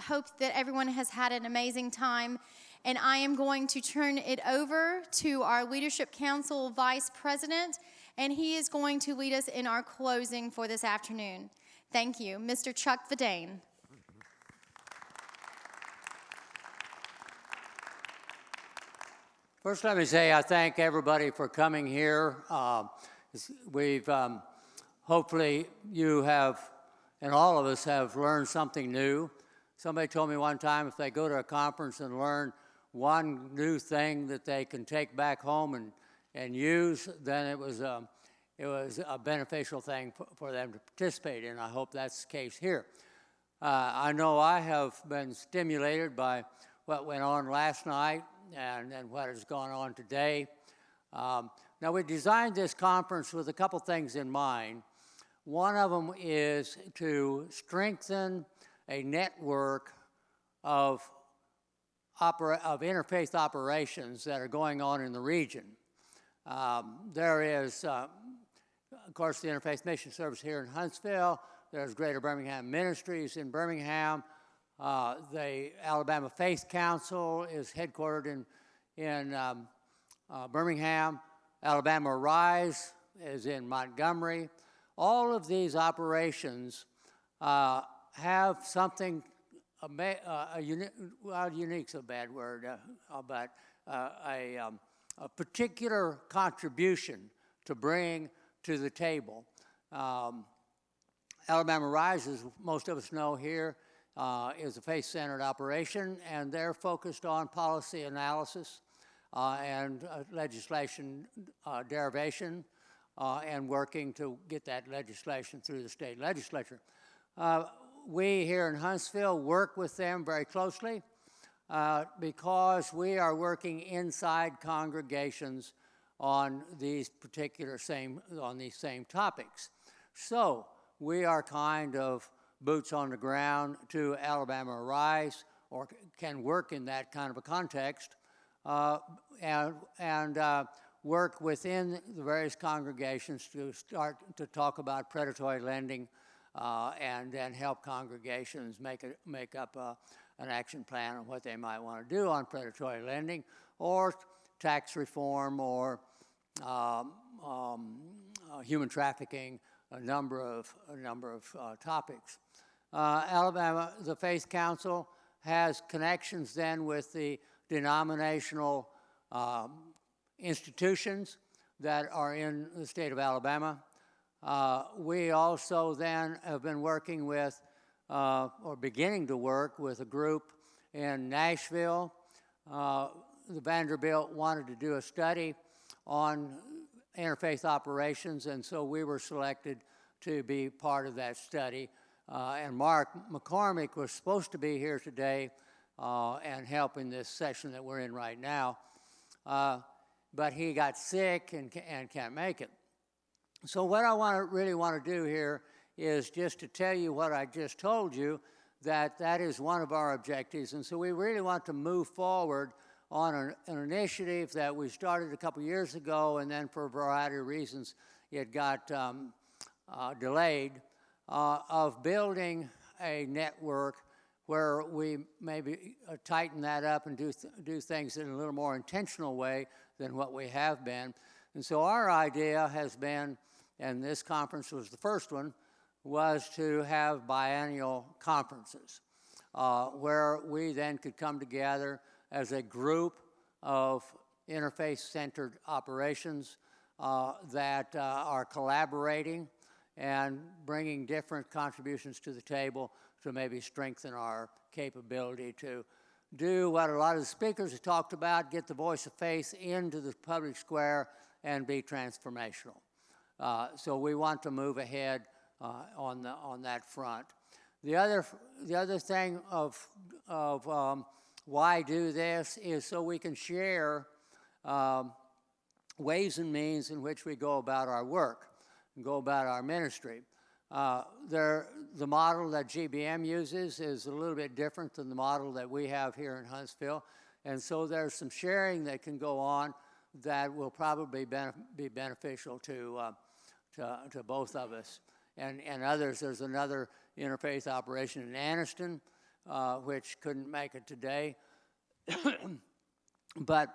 hope that everyone has had an amazing time. And I am going to turn it over to our Leadership Council Vice President, and he is going to lead us in our closing for this afternoon. Thank you. Mr. Chuck Vidane. First, let me say I thank everybody for coming here. Hopefully you have, and all of us have learned something new. Somebody told me one time if they go to a conference and learn one new thing that they can take back home and use, then it was a beneficial thing for them to participate in. I hope that's the case here. I know I have been stimulated by what went on last night and what has gone on today. Now, we designed this conference with a couple things in mind. One of them is to strengthen a network of interfaith operations that are going on in the region. There is, of course, the Interfaith Mission Service here in Huntsville. There's Greater Birmingham Ministries in Birmingham. The Alabama Faith Council is headquartered in Birmingham. Alabama Rise is in Montgomery. All of these operations have something, unique's a bad word, but a particular contribution to bring to the table. Alabama Rise, as most of us know here, is a faith-centered operation, and they're focused on policy analysis and legislation derivation and working to get that legislation through the state legislature. We here in Huntsville work with them very closely because we are working inside congregations on these same topics. So we are kind of boots on the ground to Alabama Rise, or can work in that kind of a context, and work within the various congregations to start to talk about predatory lending, and then help congregations make up an action plan on what they might want to do on predatory lending, or tax reform, or human trafficking, a number of topics. Alabama, the Faith Council has connections then with the denominational institutions that are in the state of Alabama. We also then have been working with, or beginning to work with, a group in Nashville. The Vanderbilt wanted to do a study on interfaith operations, and so we were selected to be part of that study. And Mark McCormick was supposed to be here today and help in this session that we're in right now, but he got sick and can't make it. So what I really want to do here is just to tell you what I just told you, that is one of our objectives. And so we really want to move forward on an initiative that we started a couple years ago, and then for a variety of reasons it got delayed, of building a network where we maybe tighten that up and do things in a little more intentional way than what we have been. And so our idea has been, and this conference was the first one, was to have biennial conferences where we then could come together as a group of interfaith-centered operations that are collaborating and bringing different contributions to the table to maybe strengthen our capability to do what a lot of the speakers have talked about, get the voice of faith into the public square and be transformational. So we want to move ahead on that front. The other thing of why do this is so we can share ways and means in which we go about our work and go about our ministry. The model that GBM uses is a little bit different than the model that we have here in Huntsville, and so there's some sharing that can go on that will probably be beneficial to both of us and others. There's another interfaith operation in Anniston which couldn't make it today. But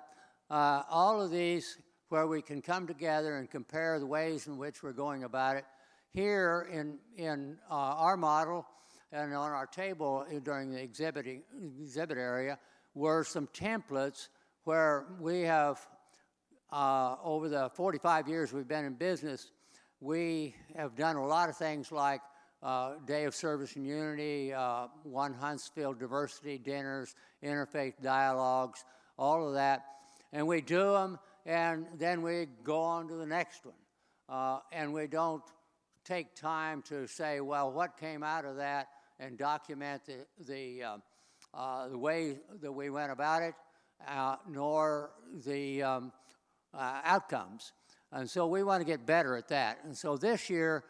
all of these where we can come together and compare the ways in which we're going about it. Here in our model and on our table during the exhibit area were some templates where we have, over the 45 years we've been in business, we have done a lot of things like Day of Service and Unity, One Huntsville diversity dinners, interfaith dialogues, all of that. And we do them, and then we go on to the next one. And we don't take time to say, well, what came out of that, and document the way that we went about it, nor the outcomes. And so we want to get better at that. And so this year,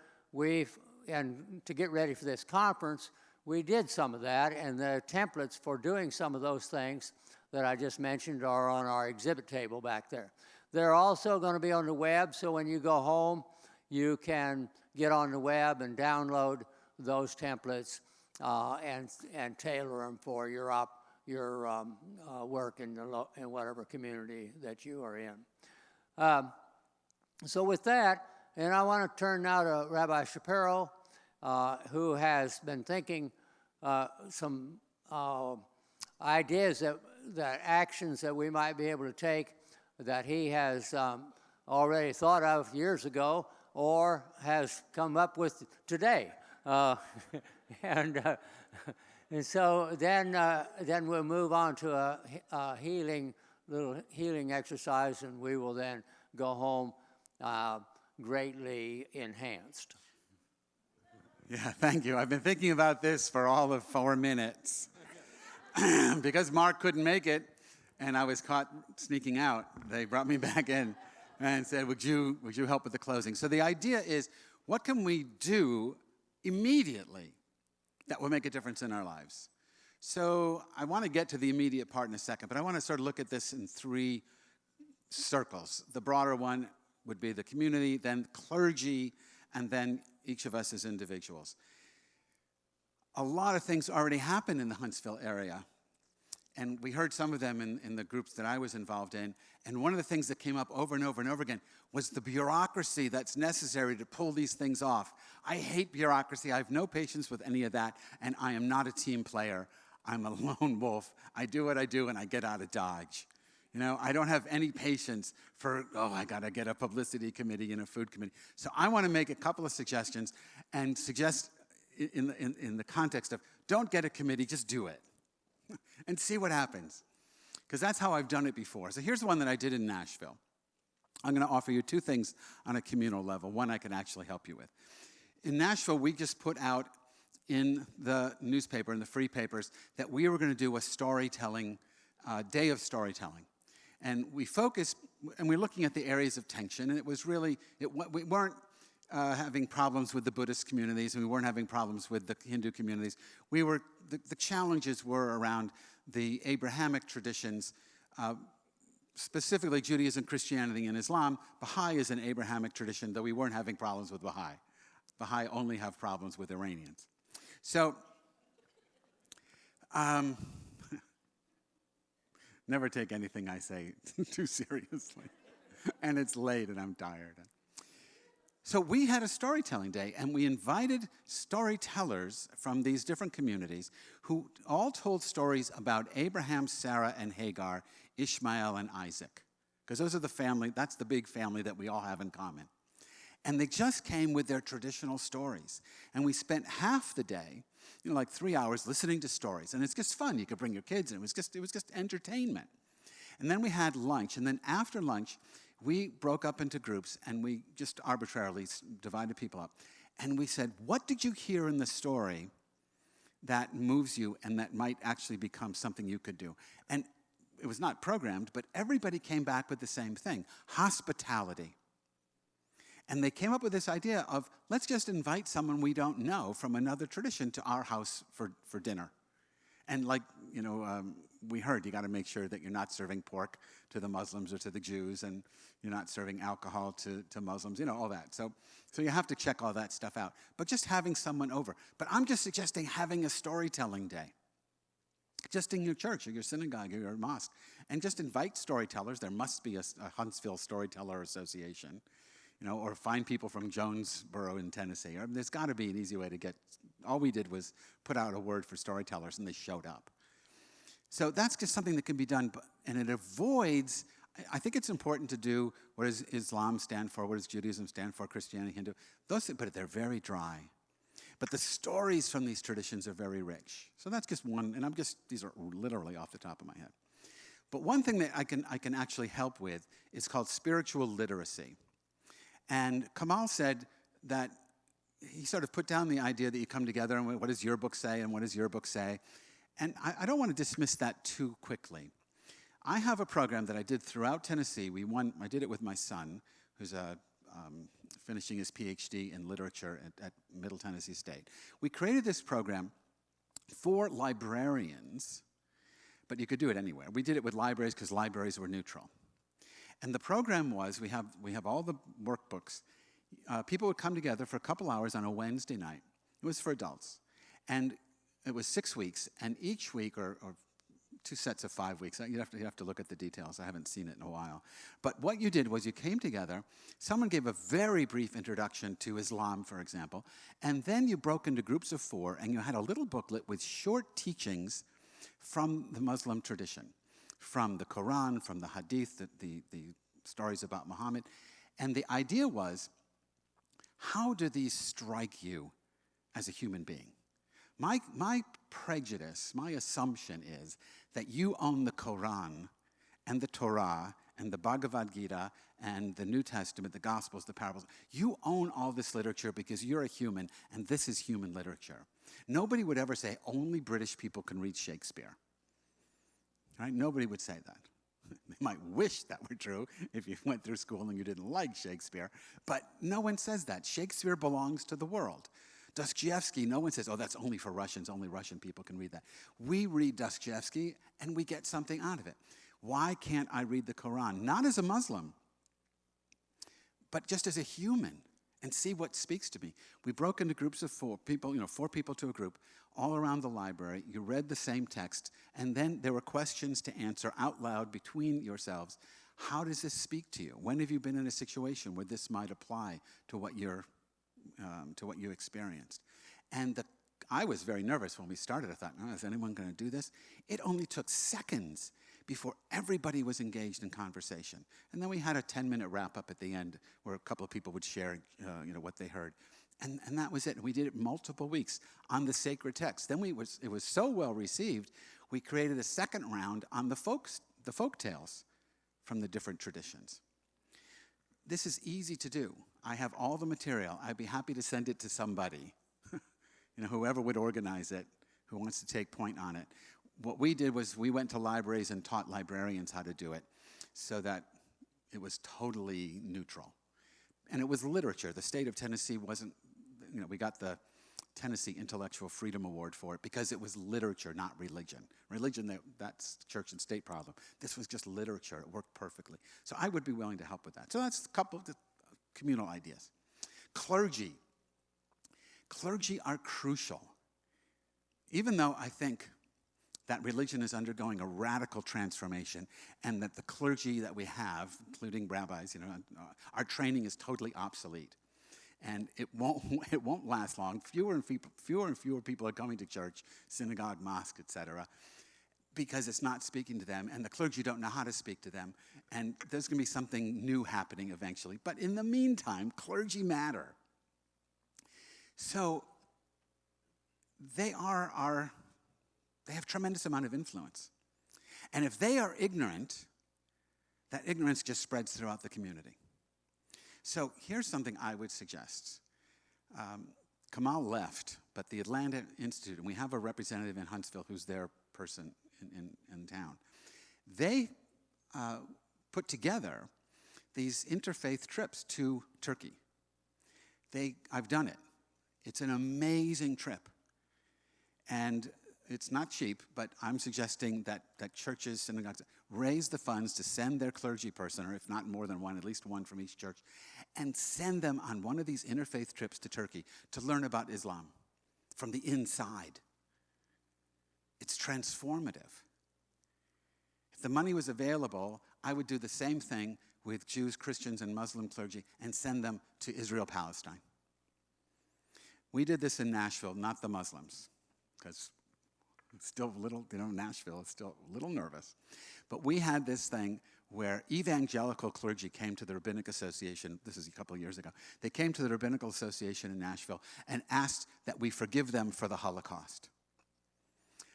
and to get ready for this conference, we did some of that, and the templates for doing some of those things that I just mentioned are on our exhibit table back there. They're also going to be on the web, so when you go home, you can get on the web and download those templates and tailor them for your work in whatever community that you are in. So with that, and I want to turn now to Rabbi Shapiro, who has been thinking some ideas that actions that we might be able to take that he has already thought of years ago or has come up with today. And so then we'll move on to a little healing exercise, and we will then go home greatly enhanced. Yeah, thank you. I've been thinking about this for all of 4 minutes. Because Mark couldn't make it, and I was caught sneaking out, they brought me back in and said, would you help with the closing? So the idea is, what can we do immediately that will make a difference in our lives? So I want to get to the immediate part in a second, but I want to sort of look at this in 3 circles. The broader one would be the community, then clergy, and then each of us as individuals. A lot of things already happen in the Huntsville area, and we heard some of them in the groups that I was involved in, and one of the things that came up over and over and over again was the bureaucracy that's necessary to pull these things off. I hate bureaucracy. I have no patience with any of that, and I am not a team player. I'm a lone wolf. I do what I do, and I get out of Dodge. You know, I don't have any patience for, I got to get a publicity committee and a food committee. So I want to make a couple of suggestions and suggest in the context of don't get a committee, just do it and see what happens. Because that's how I've done it before. So here's the one that I did in Nashville. I'm going to offer you 2 things on a communal level. One I can actually help you with. In Nashville, we just put out in the newspaper, in the free papers, that we were going to do a storytelling, day of storytelling. And we focused, and we're looking at the areas of tension, and it was really, we weren't having problems with the Buddhist communities, and we weren't having problems with the Hindu communities. The challenges were around the Abrahamic traditions, specifically Judaism, Christianity, and Islam. Baha'i is an Abrahamic tradition, though we weren't having problems with Baha'i. Baha'i only have problems with Iranians. So, never take anything I say too seriously. And it's late and I'm tired. So we had a storytelling day, and we invited storytellers from these different communities who all told stories about Abraham, Sarah, and Hagar, Ishmael, and Isaac. Because those are the family, that's the big family that we all have in common. And they just came with their traditional stories. And we spent half the day, like 3 hours, listening to stories. And it's just fun. You could bring your kids, and it was just entertainment. And then we had lunch. And then after lunch, we broke up into groups, and we just arbitrarily divided people up. And we said, what did you hear in the story that moves you and that might actually become something you could do? And it was not programmed, but everybody came back with the same thing: hospitality. And they came up with this idea of, let's just invite someone we don't know from another tradition to our house for dinner. And we heard, you got to make sure that you're not serving pork to the Muslims or to the Jews, and you're not serving alcohol to Muslims, all that. So you have to check all that stuff out. But just having someone over. But I'm just suggesting having a storytelling day. just in your church or your synagogue or your mosque, and just invite storytellers. There must be a Huntsville Storyteller Association, or find people from Jonesboro in Tennessee. There's got to be an easy way to get. All we did was put out a word for storytellers, and they showed up. So that's just something that can be done, and it avoids. I think it's important to do what does Islam stand for, what does Judaism stand for, Christianity, Hindu. Those things, but they're very dry. But the stories from these traditions are very rich. So that's just one, and these are literally off the top of my head. But one thing that I can actually help with is called spiritual literacy. And Kamal said that he sort of put down the idea that you come together and what does your book say and what does your book say. And I don't want to dismiss that too quickly. I have a program that I did throughout Tennessee. I did it with my son, who's finishing his PhD in literature at Middle Tennessee State. We created this program for librarians, but you could do it anywhere. We did it with libraries because libraries were neutral. And the program was, we have all the workbooks. People would come together for a couple hours on a Wednesday night. It was for adults. And it was 6 weeks, and each week, or 2 sets of 5 weeks. You have to look at the details. I haven't seen it in a while. But what you did was you came together, someone gave a very brief introduction to Islam, for example, and then you broke into groups of 4, and you had a little booklet with short teachings from the Muslim tradition, from the Quran, from the Hadith, the stories about Muhammad. And the idea was, how do these strike you as a human being? My prejudice, my assumption is that you own the Quran and the Torah and the Bhagavad Gita and the New Testament, the Gospels, the parables. You own all this literature because you're a human, and this is human literature. Nobody would ever say only British people can read Shakespeare. Right? Nobody would say that. They might wish that were true if you went through school and you didn't like Shakespeare, but no one says that. Shakespeare belongs to the world. Dostoevsky, no one says, oh, that's only for Russians, only Russian people can read that. We read Dostoevsky and we get something out of it. Why can't I read the Quran? Not as a Muslim, but just as a human and see what speaks to me. We broke into groups of 4 people, 4 people to a group, all around the library. You read the same text, and then there were questions to answer out loud between yourselves. How does this speak to you? When have you been in a situation where this might apply to what you experienced? And I was very nervous when we started. I thought, is anyone going to do this? It only took seconds before everybody was engaged in conversation. And then we had a 10-minute wrap-up at the end where a couple of people would share what they heard. And that was it. And we did it multiple weeks on the sacred text. Then it was so well received, we created a second round on the folk tales from the different traditions. This is easy to do. I have all the material. I'd be happy to send it to somebody, whoever would organize it, who wants to take point on it. What we did was we went to libraries and taught librarians how to do it so that it was totally neutral. And it was literature. The state of Tennessee wasn't, we got the Tennessee Intellectual Freedom Award for it because it was literature, not religion. Religion, that's church and state problem. This was just literature. It worked perfectly. So I would be willing to help with that. So that's a couple of the communal ideas. Clergy. Clergy are crucial. Even though I think that religion is undergoing a radical transformation and that the clergy that we have, including rabbis, our training is totally obsolete. And it won't last long. Fewer and fewer people are coming to church, synagogue, mosque, etc., because it's not speaking to them, and the clergy don't know how to speak to them. And there's going to be something new happening eventually. But in the meantime, clergy matter. So they have tremendous amount of influence. And if they are ignorant, that ignorance just spreads throughout the community. So here's something I would suggest. Kamal left, but the Atlanta Institute, and we have a representative in Huntsville who's their person in town. They put together these interfaith trips to Turkey. I've done it. It's an amazing trip. And it's not cheap, but I'm suggesting that churches, synagogues, raise the funds to send their clergy person, or if not more than one, at least one from each church, and send them on one of these interfaith trips to Turkey to learn about Islam from the inside. It's transformative. If the money was available, I would do the same thing with Jews, Christians, and Muslim clergy and send them to Israel, Palestine. We did this in Nashville, not the Muslims, because it's still a little, Nashville is still a little nervous. But we had this thing where evangelical clergy came to the Rabbinic Association, this is a couple of years ago, they came to the Rabbinical Association in Nashville and asked that we forgive them for the Holocaust.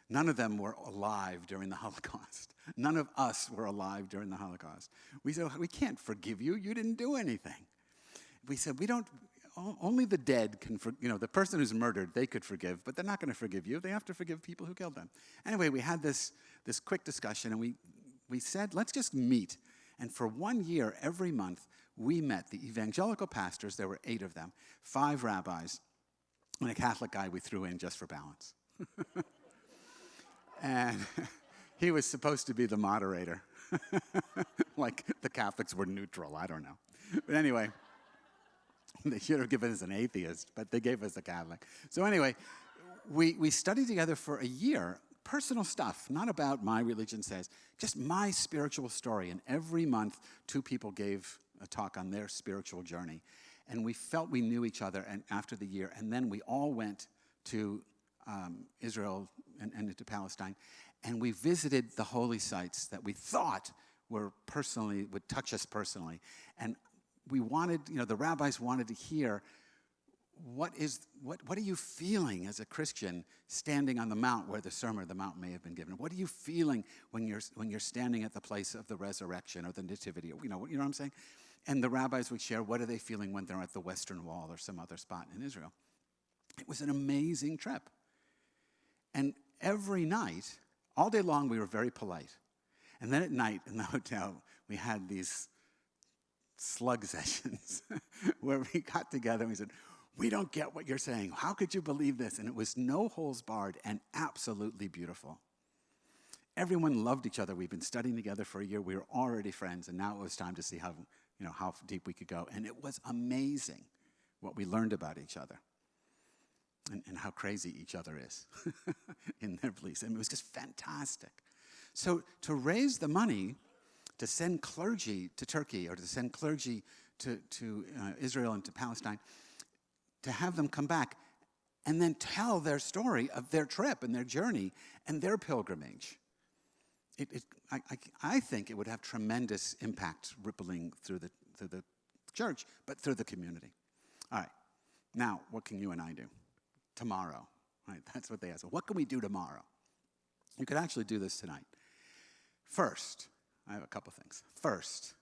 None of them were alive during the Holocaust. None of us were alive during the Holocaust. We said, we can't forgive you. You didn't do anything. We said, only the dead can, the person who's murdered, they could forgive, but they're not going to forgive you. They have to forgive people who killed them. Anyway, we had this quick discussion, and we said, let's just meet. And for 1 year, every month, we met the evangelical pastors. There were 8 of them, 5 rabbis, and a Catholic guy we threw in just for balance. And he was supposed to be the moderator. Like the Catholics were neutral, I don't know. But anyway, they should have given us an atheist, but they gave us a Catholic. So anyway, we studied together for a year, personal stuff, not about my religion says, just my spiritual story. And every month, 2 people gave a talk on their spiritual journey. And we felt we knew each other after the year. And then we all went to Israel and into Palestine, and we visited the holy sites that we thought would touch us personally. And we wanted, the rabbis wanted to hear, what are you feeling as a Christian standing on the mount where the Sermon of the Mount may have been given? What are you feeling when you're standing at the place of the resurrection or the nativity? You know what I'm saying? And the rabbis would share, what are they feeling when they're at the Western Wall or some other spot in Israel? It was an amazing trip. And every night, all day long, we were very polite. And then at night in the hotel, we had these slug sessions where we got together and we said, we don't get what you're saying. How could you believe this? And it was no holds barred and absolutely beautiful. Everyone loved each other. We've been studying together for a year. We were already friends, and now it was time to see how deep we could go. And it was amazing what we learned about each other. And how crazy each other is in their beliefs. And it was just fantastic. So to raise the money to send clergy to Turkey or to send clergy to Israel and to Palestine, to have them come back and then tell their story of their trip and their journey and their pilgrimage, I think it would have tremendous impact rippling through the church, but through the community. All right, now what can you and I do? Tomorrow, right? That's what they ask. What can we do tomorrow? You could actually do this tonight. First, I have a couple things. First,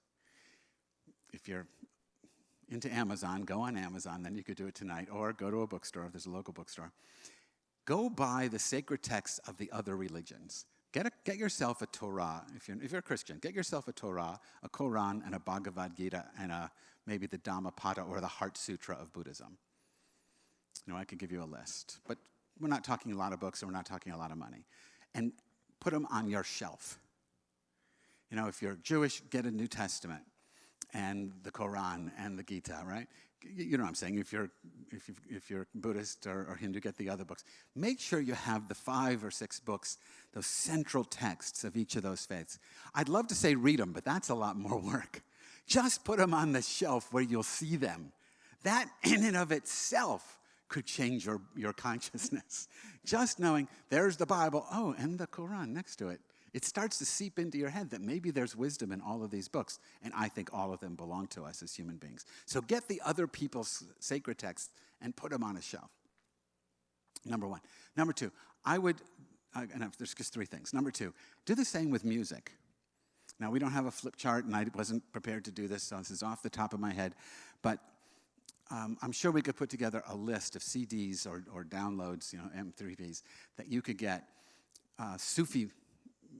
if you're into Amazon, go on Amazon, then you could do it tonight, or go to a bookstore if there's a local bookstore. Go buy the sacred texts of the other religions. Get yourself a Torah. If you're a Christian, get yourself a Torah, a Quran, and a Bhagavad Gita, and maybe the Dhammapada or the Heart Sutra of Buddhism. I could give you a list, but we're not talking a lot of books and we're not talking a lot of money. And put them on your shelf. If you're Jewish, get a New Testament and the Quran and the Gita, right? You know what I'm saying? If you're Buddhist or Hindu, get the other books. Make sure you have the 5 or 6 books, those central texts of each of those faiths. I'd love to say read them, but that's a lot more work. Just put them on the shelf where you'll see them. That in and of itself could change your consciousness. Just knowing there's the Bible, and the Quran next to it. It starts to seep into your head that maybe there's wisdom in all of these books, and I think all of them belong to us as human beings. So get the other people's sacred texts and put them on a shelf. Number 1. Number 2, there's just 3 things. Number 2, do the same with music. Now, we don't have a flip chart, and I wasn't prepared to do this, so this is off the top of my head, but I'm sure we could put together a list of CDs or downloads, M3Ps, that you could get Sufi,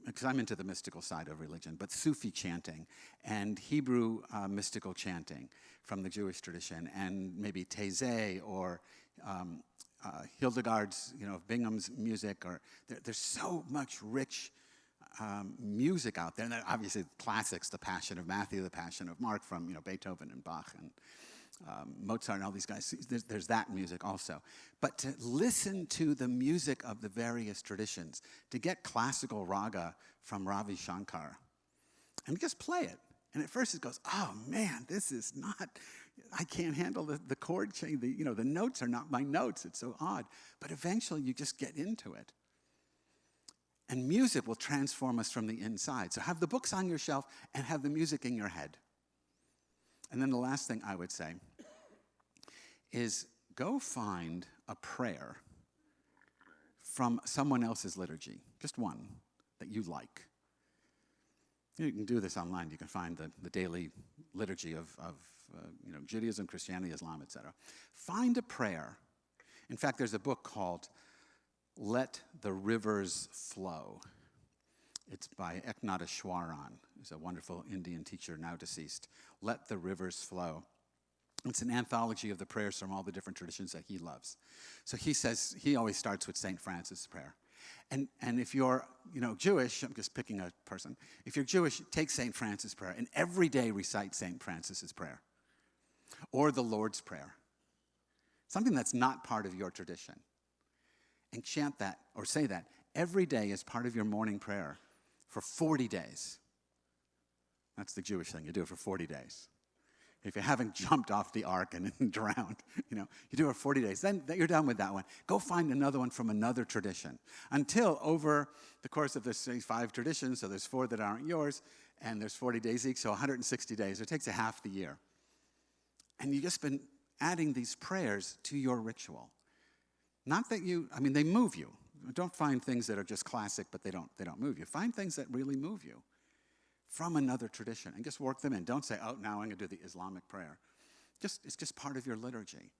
because I'm into the mystical side of religion, but Sufi chanting and Hebrew mystical chanting from the Jewish tradition, and maybe Taizé or Hildegard's, Bingham's music. Or there's so much rich music out there. And then obviously classics, the Passion of Matthew, the Passion of Mark from Beethoven and Bach Mozart and all these guys. There's that music also. But to listen to the music of the various traditions, to get classical raga from Ravi Shankar, and just play it. And at first it goes, oh man, this is not, I can't handle the chord change. The notes are not my notes. It's so odd. But eventually you just get into it. And music will transform us from the inside. So have the books on your shelf and have the music in your head. And then the last thing I would say is go find a prayer from someone else's liturgy, just one that you like. You can do this online. You can find the daily liturgy of Judaism, Christianity, Islam, etc. Find a prayer. In fact, there's a book called Let the Rivers Flow. It's by Eknath Easwaran. He's a wonderful Indian teacher, now deceased. Let the Rivers Flow. It's an anthology of the prayers from all the different traditions that he loves. So he says, he always starts with St. Francis' prayer. And if you're Jewish, I'm just picking a person. If you're Jewish, take St. Francis' prayer and every day recite St. Francis' prayer. Or the Lord's Prayer. Something that's not part of your tradition. And chant that or say that every day as part of your morning prayer for 40 days. That's the Jewish thing. You do it for 40 days. If you haven't jumped off the ark and drowned, you do it for 40 days. Then you're done with that one. Go find another one from another tradition. Until over the course of this 5 traditions, so there's 4 that aren't yours, and there's 40 days each, so 160 days. It takes a half the year. And you've just been adding these prayers to your ritual. Not that they move you. Don't find things that are just classic, but they don't move you. Find things that really move you from another tradition and just work them in. Don't say, oh, now I'm going to do the Islamic prayer. It's just part of your liturgy.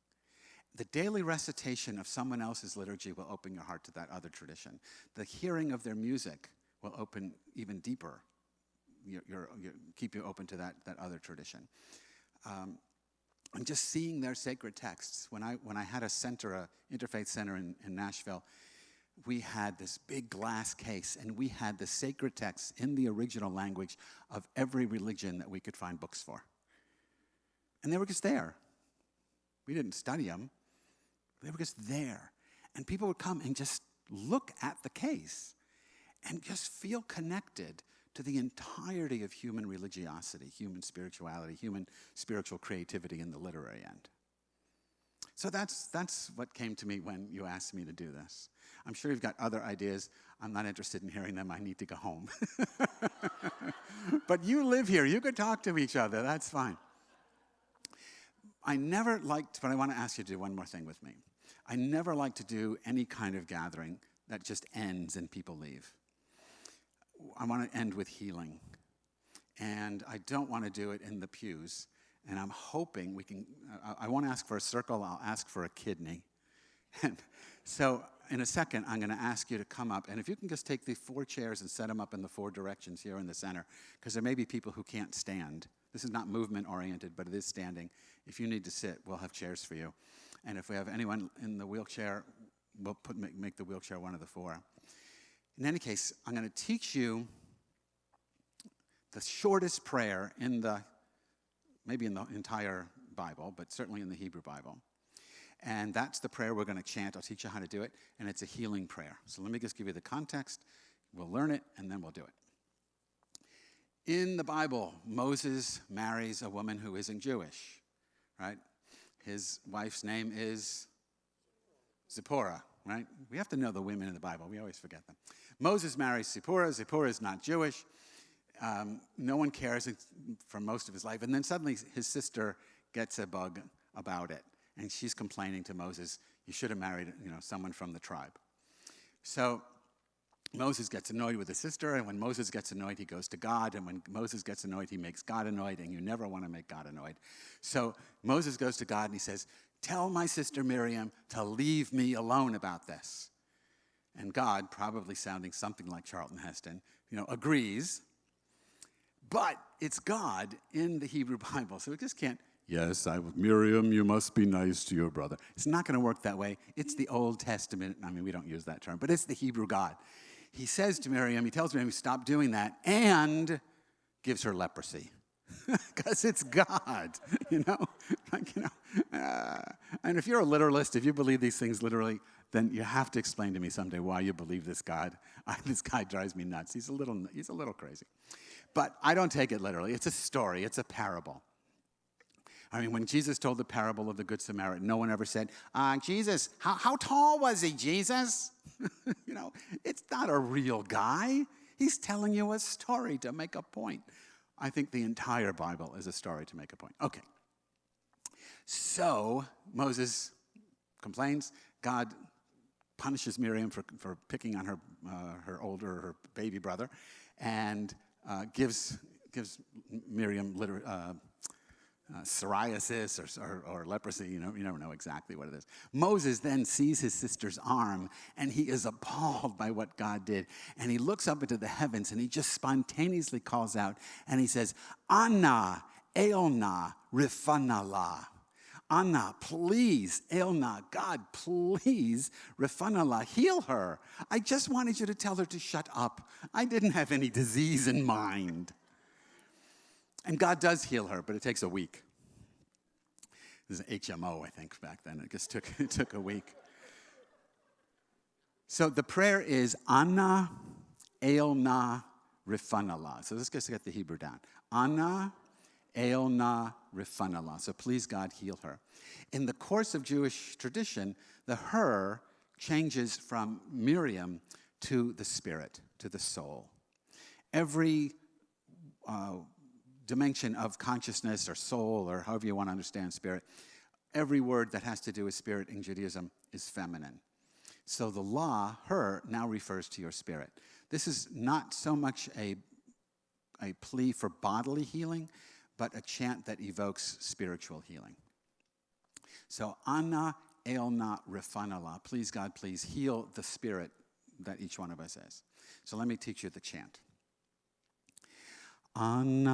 The daily recitation of someone else's liturgy will open your heart to that other tradition. The hearing of their music will open even deeper, keep you open to that other tradition. And just seeing their sacred texts. When I had a center, a Interfaith center in Nashville, we had this big glass case, and we had the sacred texts in the original language of every religion that we could find books for. And they were just there. We didn't study them. They were just there. And people would come and just look at the case and just feel connected to the entirety of human religiosity, human spirituality, human spiritual creativity in the literary end. So that's what came to me when you asked me to do this. I'm sure you've got other ideas. I'm not interested in hearing them. I need to go home. But you live here. You could talk to each other. That's fine. I never liked, but I want to ask you to do one more thing with me. I never like to do any kind of gathering that just ends and people leave. I want to end with healing. And I don't want to do it in the pews. And I'm hoping we can, I won't ask for a circle, I'll ask for a kidney. And so in a second, I'm going to ask you to come up. And if you can just take the 4 chairs and set them up in the 4 directions here in the center, because there may be people who can't stand. This is not movement-oriented, but it is standing. If you need to sit, we'll have chairs for you. And if we have anyone in the wheelchair, we'll make the wheelchair one of the 4. In any case, I'm going to teach you the shortest prayer maybe in the entire Bible, but certainly in the Hebrew Bible. And that's the prayer we're going to chant. I'll teach you how to do it, and it's a healing prayer. So let me just give you the context. We'll learn it, and then we'll do it. In the Bible, Moses marries a woman who isn't Jewish, right? His wife's name is Zipporah, right? We have to know the women in the Bible. We always forget them. Moses marries Zipporah. Zipporah is not Jewish. No one cares for most of his life. And then suddenly his sister gets a bug about it. And she's complaining to Moses, you should have married someone from the tribe. So Moses gets annoyed with his sister. And when Moses gets annoyed, he goes to God. And when Moses gets annoyed, he makes God annoyed. And you never want to make God annoyed. So Moses goes to God and he says, tell my sister Miriam to leave me alone about this. And God, probably sounding something like Charlton Heston, agrees. But it's God in the Hebrew Bible, so it just can't, yes, Miriam, you must be nice to your brother. It's not going to work that way. It's the Old Testament. We don't use that term, but it's the Hebrew God. He says to Miriam, he tells Miriam, stop doing that, and gives her leprosy. because it's God, you know? And if you're a literalist, if you believe these things literally, then you have to explain to me someday why you believe this God. This guy drives me nuts. He's a little crazy. But I don't take it literally. It's a story. It's a parable. I mean, when Jesus told the parable of the Good Samaritan, no one ever said, Jesus, how tall was he, Jesus? You know, it's not a real guy. He's telling you a story to make a point. I think the entire Bible is a story to make a point. Okay. So Moses complains. God punishes Miriam for picking on her baby brother, and gives Miriam psoriasis or leprosy. You never know exactly what it is. Moses then sees his sister's arm, and he is appalled by what God did. And he looks up into the heavens, and he just spontaneously calls out, and he says, Anna, Elna, Rifanala. Anna, please, Elna, God, please, Rifanala, heal her. I just wanted you to tell her to shut up. I didn't have any disease in mind. And God does heal her, but it takes a week. This is an HMO, I think, back then. It took a week. So the prayer is Anna, Elna, Rifanala. So let's just get the Hebrew down. Anna, Elna, Rifanala. So please, God, heal her. In the course of Jewish tradition, the her changes from Miriam to the spirit, to the soul. Every dimension of consciousness or soul, or however you want to understand spirit, every word that has to do with spirit in Judaism is feminine. So the law, her, now refers to your spirit. This is not so much a plea for bodily healing, but a chant that evokes spiritual healing. So Anna Elna Rifanala, please God, please heal the spirit that each one of us is. So let me teach you the chant. Anna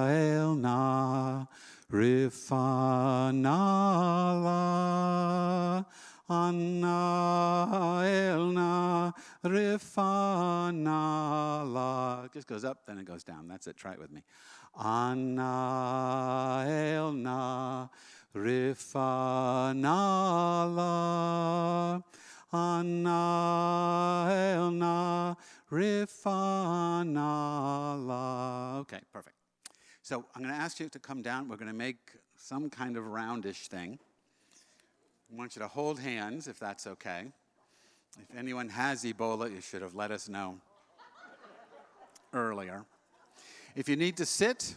Elna Rifanala, Anna Elna Rifanala. It just goes up, then it goes down. That's it. Try it with me. Anna Elna Rifanala, Anna Elna Rifanala. Okay, perfect. So I'm going to ask you to come down. We're going to make some kind of roundish thing. I want you to hold hands, if that's okay. If anyone has Ebola, you should have let us know earlier. If you need to sit,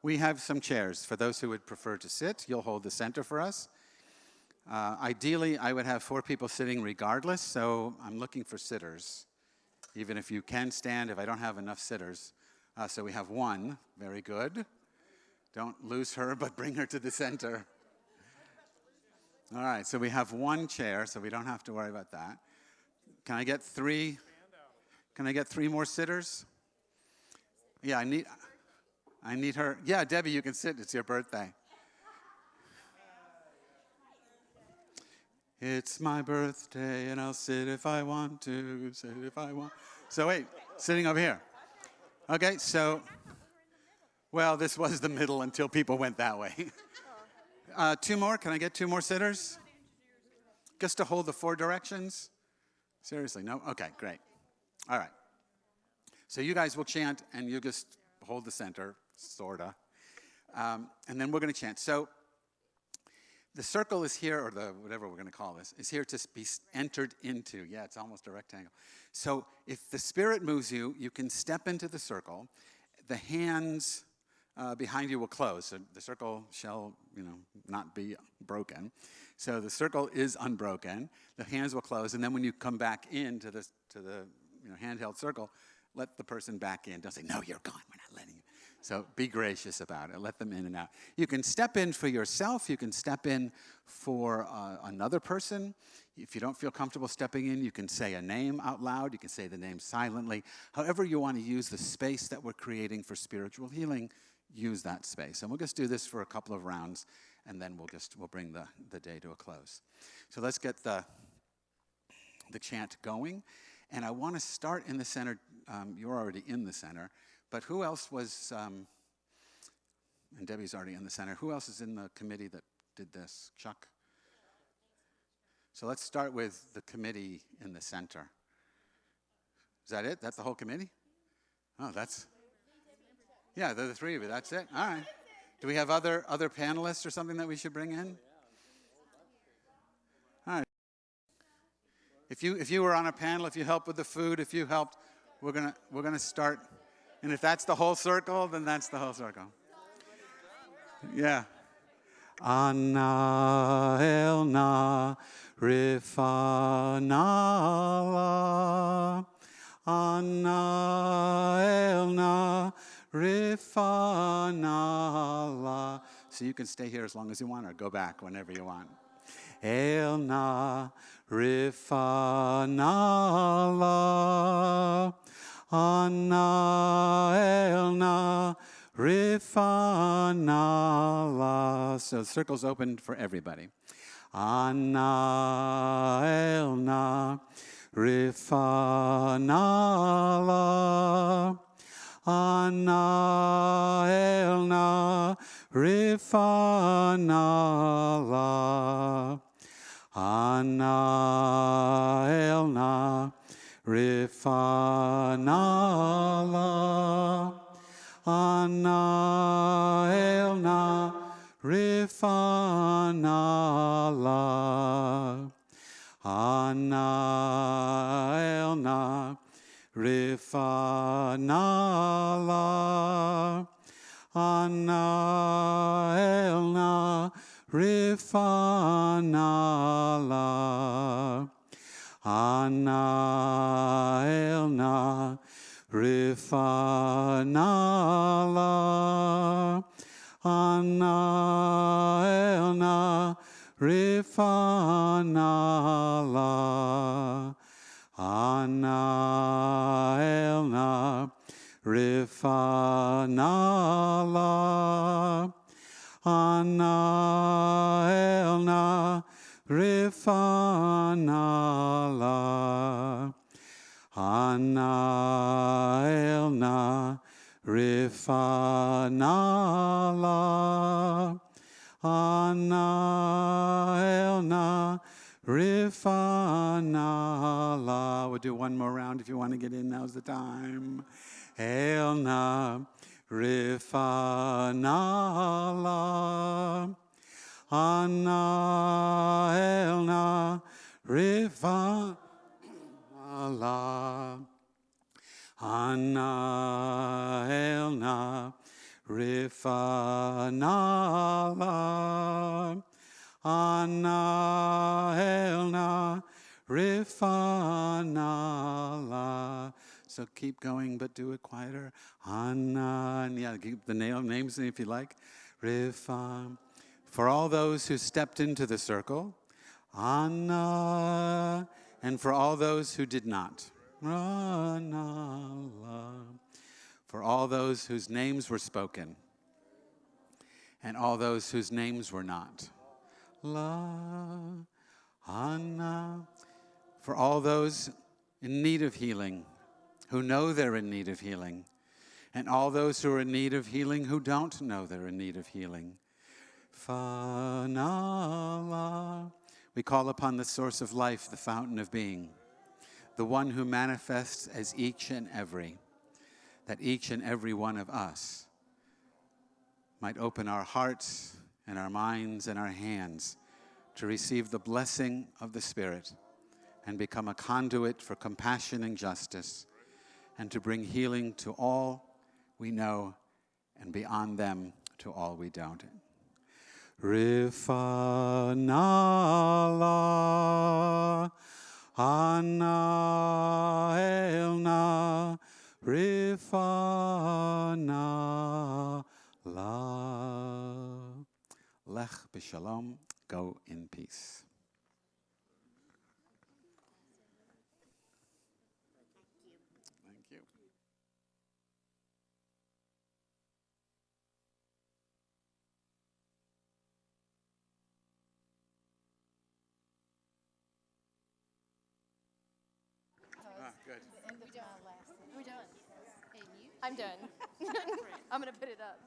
we have some chairs. For those who would prefer to sit, you'll hold the center for us. Ideally, I would have 4 people sitting regardless, so I'm looking for sitters. Even if you can stand, if I don't have enough sitters. So we have 1. Very good. Don't lose her, but bring her to the center. All right, so we have 1 chair, so we don't have to worry about that. Can I get 3? Can I get 3 more sitters? Yeah, I need her. Yeah, Debbie, you can sit. It's your birthday. It's my birthday, and I'll sit if I want to, sit if I want. So wait, sitting over here. Okay, so, well, this was the middle until people went that way. 2 more? Can I get 2 more sitters? Just to hold the 4 directions? Seriously, no? Okay, great. All right. So you guys will chant, and you just hold the center, sorta. And then we're going to chant. So the circle is here, or the whatever we're going to call this, is here to be entered into. Yeah, it's almost a rectangle. So if the Spirit moves you, you can step into the circle. The hands behind you will close. So the circle shall, not be broken. So the circle is unbroken. The hands will close, and then when you come back into the handheld circle, let the person back in. Don't say, no, you're gone. We're not letting you. So be gracious about it. Let them in and out. You can step in for yourself. You can step in for another person. If you don't feel comfortable stepping in, you can say a name out loud. You can say the name silently. However you want to use the space that we're creating for spiritual healing, use that space. And we'll just do this for a couple of rounds, and then we'll bring the day to a close. So let's get the chant going. And I want to start in the center. You're already in the center. But who else was And Debbie's already in the center. Who else is in the committee that did this? Chuck? So let's start with the committee in the center. Is that it? That's the whole committee? Oh, that's... Yeah, they're the three of you. That's it? All right. Do we have other panelists or something that we should bring in? All right. If you were on a panel, if you helped with the food, if you helped, we're gonna start. And if that's the whole circle, then that's the whole circle. Yeah. Anna elna rifanala. Anna elna rifanala. So you can stay here as long as you want or go back whenever you want. Elna rifanala. Anna elna rifanala. So the circle's open for everybody. Anna elna rifanala. Anna elna rifanala. Anna elna rifanala. Anna elna rifanala. Anna elna rifanala. Anna elna rifanala. Anna elna rifanala. Anna elna rifanala. Anna elna rifanala. Anna elna rifanala. Anna elna rifanala. Anna elna rifanala. We'll do one more round if you want to get in. Now's the time. Elna rifanala. Anna elna rifanala. Anna elna rifanala. Anna elna rifanala. So keep going, but do it quieter. Anna, and yeah, keep the names if you like. Rifan. For all those who stepped into the circle, Anna, and for all those who did not. Ranala. For all those whose names were spoken, and all those whose names were not. La, Anna. For all those in need of healing, who know they're in need of healing, and all those who are in need of healing who don't know they're in need of healing. Fanala. We call upon the source of life, the fountain of being, the one who manifests as each and every, that each and every one of us might open our hearts and our minds and our hands to receive the blessing of the Spirit and become a conduit for compassion and justice, and to bring healing to all we know and beyond them to all we don't. Rifanala, Anna elna, Rifanala. Lech b'shalom, go in peace. Thank you. Good. We're done. I'm done. I'm going to put it up.